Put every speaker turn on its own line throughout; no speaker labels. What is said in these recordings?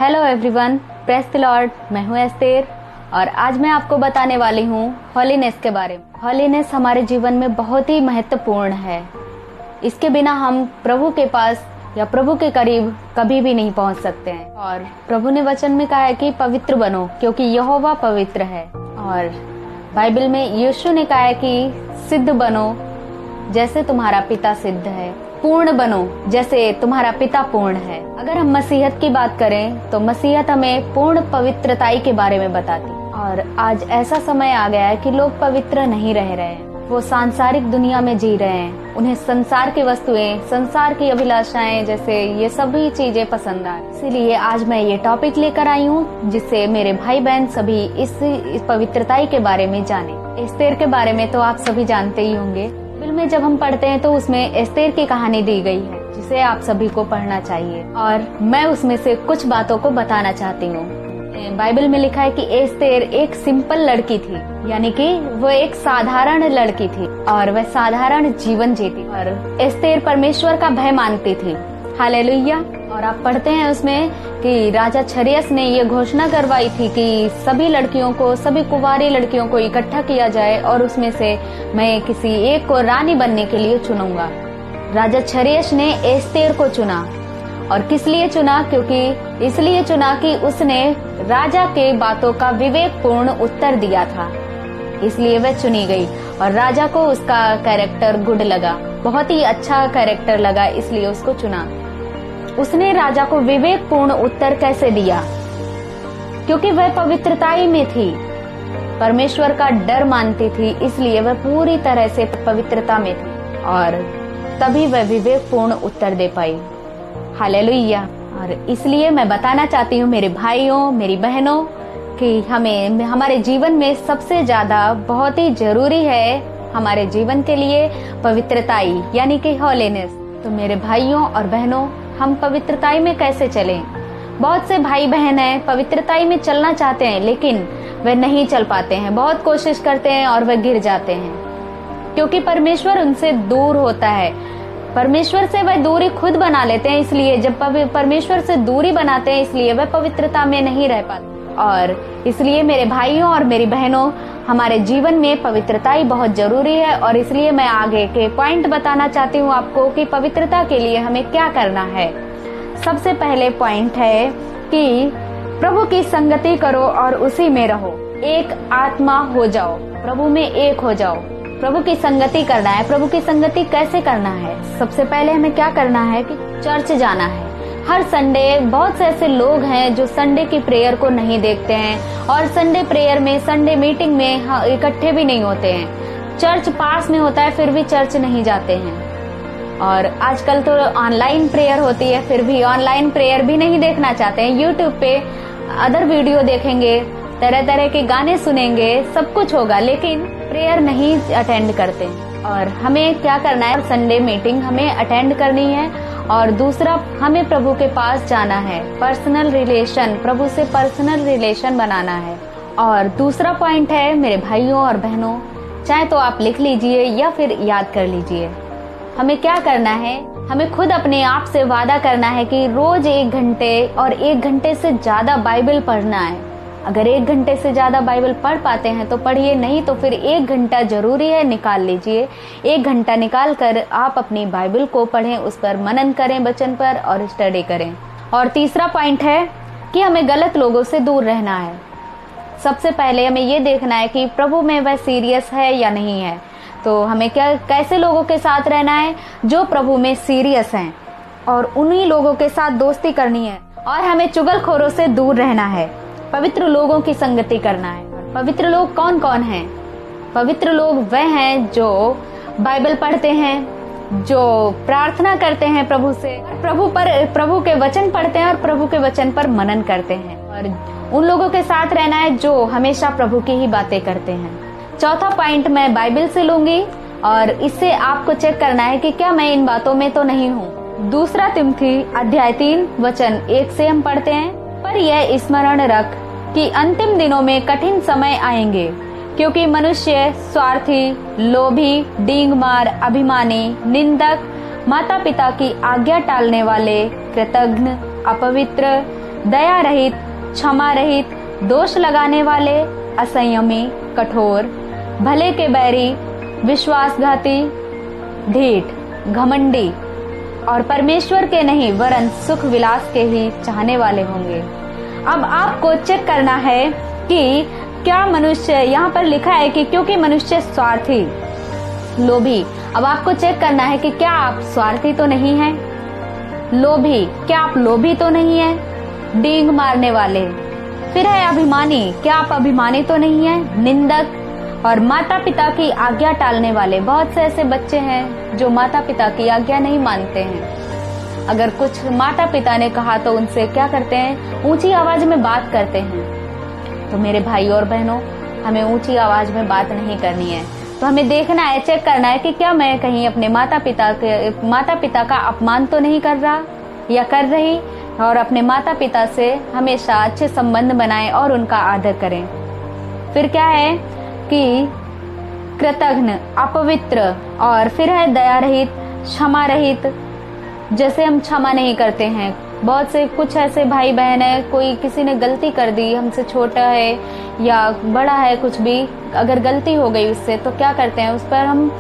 Hello everyone, praise the Lord. मैं हूँ Esther और आज मैं आपको बताने वाली हूँ हॉलीनेस के बारे में। हॉलीनेस हमारे जीवन में बहुत ही महत्वपूर्ण है। इसके बिना हम प्रभु के पास या प्रभु के करीब कभी भी नहीं पहुँच सकते हैं। और प्रभु ने वचन में कहा है कि पवित्र बनो क्योंकि यहोवा पवित्र है। और बाइबल में यीशु ने कहा है कि सिद्ध बनो जैसे तुम्हारा पिता सिद्ध है, पूर्ण बनो जैसे तुम्हारा पिता पूर्ण है। अगर हम मसीहत की बात करें तो मसीहत हमें पूर्ण पवित्रताई के बारे में बताती। और आज ऐसा समय आ गया है कि लोग पवित्र नहीं रह रहे हैं, वो सांसारिक दुनिया में जी रहे हैं। उन्हें संसार की वस्तुएं, संसार की अभिलाषाएं जैसे ये सभी चीजें पसंद आए। इसीलिए आज मैं ये टॉपिक लेकर आई हूँ जिससे मेरे भाई बहन सभी इस पवित्रताई के बारे में जाने। एस्तेर के बारे में तो आप सभी जानते ही होंगे। बाइबल में जब हम पढ़ते हैं तो उसमें एस्तेर की कहानी दी गई है जिसे आप सभी को पढ़ना चाहिए और मैं उसमें से कुछ बातों को बताना चाहती हूँ। बाइबल में लिखा है कि एस्तेर एक सिंपल लड़की थी, यानी कि वो एक साधारण लड़की थी और वह साधारण जीवन जीती। और एस्तेर परमेश्वर का भय मानती थी। हालेलुया। और आप पढ़ते हैं उसमें कि राजा छरियस ने ये घोषणा करवाई थी कि सभी लड़कियों को, सभी कुंवारी लड़कियों को इकट्ठा किया जाए और उसमें से मैं किसी एक को रानी बनने के लिए चुनूंगा। राजा छरियस ने एस्तेर को चुना। और किस लिए चुना? क्योंकि इसलिए चुना कि उसने राजा के बातों का विवेकपूर्ण उत्तर दिया था, इसलिए वह चुनी गई। और राजा को उसका कैरेक्टर गुड लगा, बहुत ही अच्छा कैरेक्टर लगा, इसलिए उसको चुना। उसने राजा को विवेकपूर्ण उत्तर कैसे दिया? क्योंकि वह पवित्रताई में थी, परमेश्वर का डर मानती थी, इसलिए वह पूरी तरह से पवित्रता में थी और तभी वह विवेकपूर्ण उत्तर दे पाई। हालेलुया। और इसलिए मैं बताना चाहती हूँ मेरे भाइयों, मेरी बहनों कि हमें हमारे जीवन में सबसे ज्यादा बहुत ही जरूरी है हमारे जीवन के लिए पवित्रताई, यानी कि हॉलीनेस। तो मेरे भाइयों और बहनों, हम पवित्रताई में कैसे चलें? बहुत से भाई बहन हैं, पवित्रताई में चलना चाहते हैं लेकिन वे नहीं चल पाते हैं। बहुत कोशिश करते हैं और वे गिर जाते हैं क्योंकि परमेश्वर उनसे दूर होता है। परमेश्वर से वह दूरी खुद बना लेते हैं, इसलिए जब परमेश्वर से दूरी बनाते हैं इसलिए वह पवित्रता में नहीं रह पाते। और इसलिए मेरे भाइयों और मेरी बहनों, हमारे जीवन में पवित्रताई बहुत जरूरी है। और इसलिए मैं आगे के पॉइंट बताना चाहती हूँ आपको कि पवित्रता के लिए हमें क्या करना है। सबसे पहले पॉइंट है कि प्रभु की संगति करो और उसी में रहो। एक आत्मा हो जाओ, प्रभु में एक हो जाओ। प्रभु की संगति करना है। प्रभु की संगति कैसे करना है? सबसे पहले हमें क्या करना है कि चर्च जाना है। हर संडे बहुत से ऐसे लोग हैं जो संडे की प्रेयर को नहीं देखते हैं और संडे प्रेयर में, संडे मीटिंग में इकट्ठे भी नहीं होते हैं। चर्च पास में होता है फिर भी चर्च नहीं जाते हैं। और आजकल तो ऑनलाइन प्रेयर होती है फिर भी ऑनलाइन प्रेयर भी नहीं देखना चाहते हैं। यूट्यूब पे अदर वीडियो देखेंगे, तरह तरह के गाने सुनेंगे, सब कुछ होगा लेकिन प्रेयर नहीं अटेंड करते। और हमें क्या करना है? संडे मीटिंग हमें अटेंड करनी है। और दूसरा, हमें प्रभु के पास जाना है, पर्सनल रिलेशन, प्रभु से पर्सनल रिलेशन बनाना है। और दूसरा पॉइंट है मेरे भाइयों और बहनों, चाहे तो आप लिख लीजिए या फिर याद कर लीजिए। हमें क्या करना है? हमें खुद अपने आप से वादा करना है कि रोज 1 घंटे और 1 घंटे से ज्यादा बाइबल पढ़ना है। अगर 1 घंटे से ज्यादा बाइबल पढ़ पाते हैं तो पढ़िए, नहीं तो फिर 1 घंटा जरूरी है, निकाल लीजिए। 1 घंटा निकाल कर आप अपनी बाइबल को पढ़ें, उस पर मनन करें, वचन पर, और स्टडी करें। और तीसरा पॉइंट है कि हमें गलत लोगों से दूर रहना है। सबसे पहले हमें ये देखना है कि प्रभु में वह सीरियस है या नहीं है। तो हमें कैसे लोगों के साथ रहना है? जो प्रभु में सीरियस हैं, और उन्हीं लोगों के साथ दोस्ती करनी है। और हमें चुगलखोरों से दूर रहना है, पवित्र लोगों की संगति करना है। पवित्र लोग कौन कौन हैं? पवित्र लोग वह हैं जो बाइबल पढ़ते हैं, जो प्रार्थना करते हैं प्रभु से, प्रभु के वचन पढ़ते हैं और प्रभु के वचन पर मनन करते हैं। और उन लोगों के साथ रहना है जो हमेशा प्रभु की ही बातें करते हैं। चौथा पॉइंट मैं बाइबल से लूंगी और इससे आपको चेक करना है कि क्या मैं इन बातों में तो नहीं हूँ। दूसरा तिमोथी अध्याय 3 वचन 1 से हम पढ़ते हैं, पर यह स्मरण रख कि अंतिम दिनों में कठिन समय आएंगे, क्योंकि मनुष्य स्वार्थी, लोभी, डींगमार, अभिमानी, निंदक, माता पिता की आज्ञा टालने वाले, कृतघ्न, अपवित्र, दया रहित, क्षमा रहित, दोष लगाने वाले, असंयमी, कठोर, भले के बैरी, विश्वासघाती, ढीठ, घमंडी और परमेश्वर के नहीं वरन सुख विलास के ही चाहने वाले होंगे। अब आपको चेक करना है कि क्या मनुष्य, यहाँ पर लिखा है कि क्योंकि मनुष्य स्वार्थी, लोभी। अब आपको चेक करना है कि क्या आप स्वार्थी तो नहीं हैं? लोभी, क्या आप लोभी तो नहीं हैं? डींग मारने वाले। फिर है अभिमानी, क्या आप अभिमानी तो नहीं हैं? निंदक और माता पिता की आज्ञा टालने वाले। बहुत से ऐसे बच्चे हैं जो माता पिता की आज्ञा नहीं मानते हैं। अगर कुछ माता पिता ने कहा तो उनसे क्या करते हैं? ऊंची आवाज में बात करते हैं। तो मेरे भाई और बहनों, हमें ऊंची आवाज में बात नहीं करनी है। तो हमें देखना है, चेक करना है कि क्या मैं कहीं अपने माता पिता का अपमान तो नहीं कर रहा या कर रही, और अपने माता पिता से हमेशा अच्छे संबंध बनाएं और उनका आदर करें। फिर क्या है कि कृतघ्न, अपवित्र, और फिर है दया रहित, क्षमा रहित। जैसे हम क्षमा नहीं करते हैं, बहुत से कुछ ऐसे भाई बहन है, कोई किसी ने गलती कर दी, हमसे छोटा है या बड़ा है, कुछ भी अगर गलती हो गई उससे, तो क्या करते हैं, उस पर हम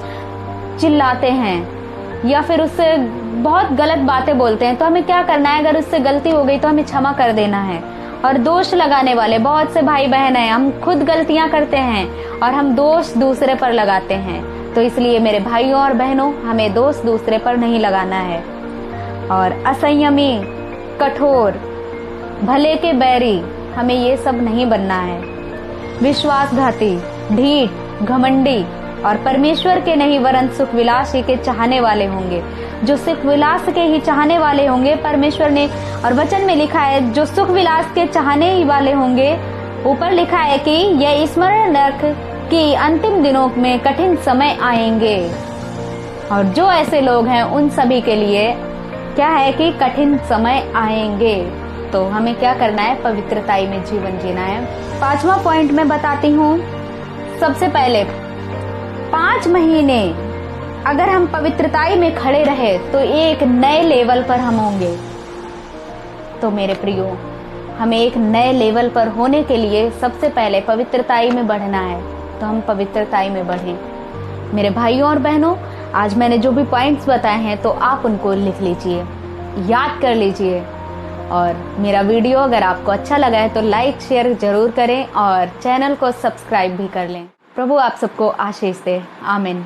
चिल्लाते हैं या फिर उससे बहुत गलत बातें बोलते हैं। तो हमें क्या करना है, अगर उससे गलती हो गई तो हमें क्षमा कर देना है। और दोष लगाने वाले, बहुत से भाई बहन हैं, हम खुद गलतियां करते हैं और हम दोष दूसरे पर लगाते हैं। तो इसलिए मेरे भाइयों और बहनों, हमें दोष दूसरे पर नहीं लगाना है। और असंयमी, कठोर, भले के बैरी, हमें ये सब नहीं बनना है। विश्वासघाती, ढीठ, घमंडी और परमेश्वर के नहीं वरन सुख विलास ही के चाहने वाले होंगे। जो सुख विलास के ही चाहने वाले होंगे, परमेश्वर ने और वचन में लिखा है जो सुख विलास के चाहने ही वाले होंगे, ऊपर लिखा है कि यह स्मरण रख कि अंतिम दिनों में कठिन समय आएंगे। और जो ऐसे लोग हैं उन सभी के लिए क्या है कि कठिन समय आएंगे। तो हमें क्या करना है? पवित्रताई में जीवन जीना है। 5वां पॉइंट मैं बताती हूँ। सबसे पहले 5 महीने अगर हम पवित्रताई में खड़े रहे तो एक नए लेवल पर हम होंगे। तो मेरे प्रियो, हमें एक नए लेवल पर होने के लिए सबसे पहले पवित्रताई में बढ़ना है। तो हम पवित्रताई में बढ़ें। मेरे भाइयों और बहनों, आज मैंने जो भी पॉइंट्स बताए हैं तो आप उनको लिख लीजिए, याद कर लीजिए। और मेरा वीडियो अगर आपको अच्छा लगा है तो लाइक शेयर जरूर करें और चैनल को सब्सक्राइब भी कर लें। प्रभु आप सबको आशीष दे। आमीन।